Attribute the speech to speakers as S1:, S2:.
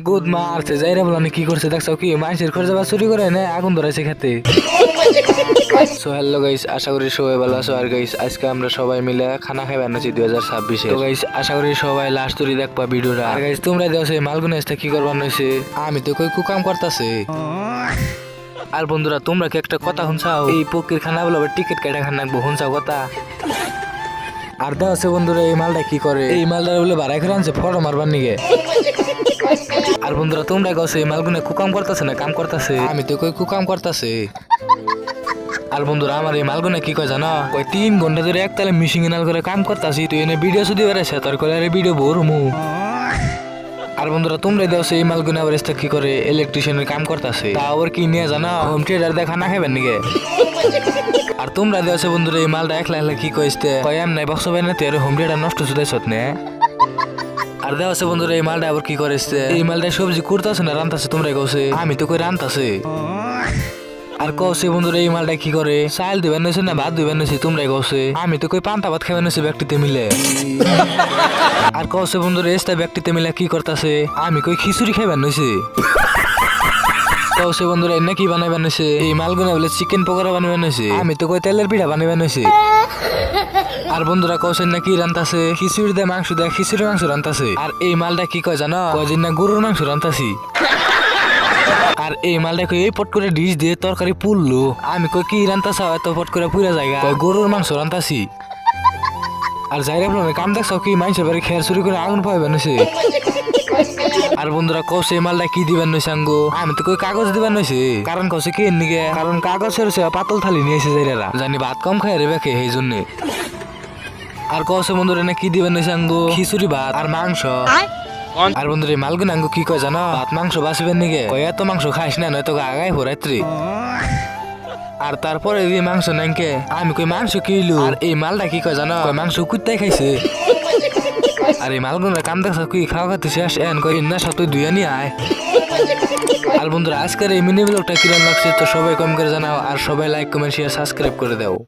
S1: গুদ মারছে যাইরা বলে আমি কি করছে দেখছো কি মানুষের খরচা বা চুরি করে না আগুন ধরাইছে খেতে। সো হ্যালো গাইস, আশা করি সবাই ভালো আছো। আর গাইস আজকে আমরা সবাই মিলে খানা খাই বানাচ্ছি 2026-এ। তো গাইস আশা করি সবাই লাস্ট তুরি দেখবা ভিডিওটা। আর গাইস তোমরা দেখছো মালগুনা কি করবার নইছে, আমি তো কই কুকাম করতেছে। আর বন্ধুরা তোমরা কি একটা কথা শুনছাও, এই পকির খানা বলে টিকিট কেটে খান রাখবো, শুনছাও কথা? আর দেওয়া আছে বন্ধুরা এই মালটা কি করে, এই মালটা বলে বাড়াই করে আনছে ফটো মারবার নিগে। আর বন্ধুরা তোমরা গেছো এই মালগুনে কুকাম করতেছে না কাম করতেছে, আমি তো কই কুকাম করতেছে। আর বন্ধুরা আমার এই মালগুনে কি কয় জানো, কই 3 ঘন্টা ধরে একতালে মিশিং নাল করে কাম করতেছি, তুই এনে ভিডিও শুধু বেড়েছে তোর করে ভিডিও ভরমু। আর বন্ধুরা তোমরা দেখছো এই মালগুনা আবার কি করে ইলেকট্রিশিয়ানের কাম করতেছে, তা আবার কি নিয়ে জানো হোম থিয়েটার দেখা না খাবেন নিগে। আর তোমরা দেখছো বন্ধুরা এই মালটা একলা একলা কি কইতে কয় এম নাই বক্স ভাই না তুই হোম থিয়েটার নষ্ট শুধাইছত না। আর দেওয়া আছে বন্ধুরা এই মালটা আবার কি করেছে, এই মালটা সবজি কুড়তাছে না রান্তাছে, তোমরা কইছে আমি তো কই রান্তাছে। আর কৌছে বন্ধুরা এই মালটা কি করে চাল দিবেন নইছে না ভাত দিবেন নইছে, তোমরা কৌছে আমি তো কই পান্তা ভাত খাবেন নইছে ব্যক্তিতে মিলে। আর কৌছে বন্ধুরা এসটা ব্যক্তিতে মিলে কি করতেছে, আমি কই খিচুড়ি খাইবেন নইছে। কৌছে বন্ধুরা এনে কি বানাইবেন নইছে, এই মালগুনা বলে চিকেন পকোড়া বানাইবেন নইছে, আমি তো কই তেলের পিঠা বানাইবেন নইছে। আর বন্ধুরা কৌছেন না কি রান্তাছে, খিচুড়ি দিয়ে মাংস দেয় খিচুড়ি মাংস রান্তাছে। আর এই মালটা কি কয় জানো, কয়দিন না গরুর মাংস রান্তাছি। আর এই মালটা কই এই পট করে ডিশ দিয়ে তরকারি পুরলো, আমি কই কি রান্তাছ এত পট করে পুরা জায়গা, কয় গরুর মাংস রান্তাছি। আর যাইরা বলে কাম দেখছ কি মানুষের বাড়ি খেয়ার চুরি করে আগুন পাইবেন নইছে। আর বন্ধুরা কৌছে এই মালটা কি দিবেন নইছে আঙ্গো, আমি তো কই কাগজ দিবেন নইছে, কারণ কৌছে কি নিগে কারণ কাগজের পাতল থালি নিয়েছে যাইরা জানি ভাত কম খাই রে বেকে এই জন্য। আর কৌছে বন্ধুরা না কি দিবেন নইছে আঙ্গো খিচুড়ি ভাত আর মাংস। আর বন্ধুরা এই মালগুনা আঙ্গো কি কয় জানো, ভাত মাংস বাঁচিবেন নিগে, কয় এত মাংস খাইস না নয়তো আগাই ভরাত্রি। আর তারপরে এই মাংস নাইকে আমি কই মাংস কিলো, আর এই মালটা কি কয় জানো, কয় মাংস কুত্তাই খাইছে। আর এই মালগুনা কাম দেখছ কি খাওয়া খাতে শেষ এন কই না সত দুইয়া নিয়ে আয়। আর বন্ধুরা আজকের এই মিনি ব্লগটা কিরকম লাগছে তো সবাই কমেন্ট করে জানাও, আর সবাই লাইক কমেন্ট শেয়ার সাবস্ক্রাইব করে দাও।